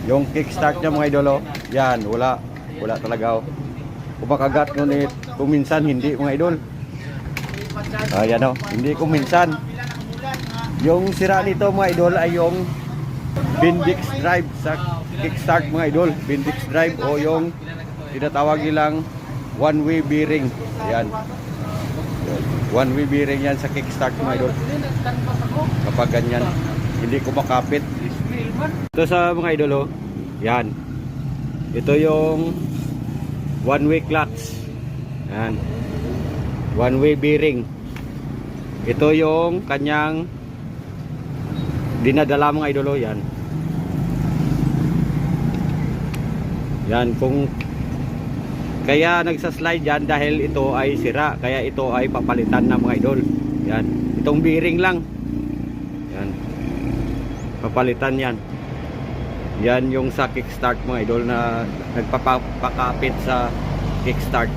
Yung kickstart niya mga idol, oh. Yan, wala talaga, oh. Kumakagat ngunit kung minsan hindi mga idol. Ayan, oh, hindi kung minsan. Yung sira nito mga idol ay yung Bendix drive sa kickstart mga idol. Bendix drive o yung tinatawag nilang one-way bearing. Yan. One-way bearing yan sa kickstart mga idol. Kapag ganyan, hindi kumakapit. Ito sa mga idol, oh. Yan. Ito yung one-way clutch. Yan. One-way bearing. Ito yung kanyang dinadala mga idol, oh. Yan. Yan, kung kaya nagsaslide yan dahil ito ay sira, kaya ito ay papalitan na mga idol. Yan, itong bearing lang. Yan, papalitan yan. Yan yung sa kickstart mga idol na nagpapakapit sa kickstart.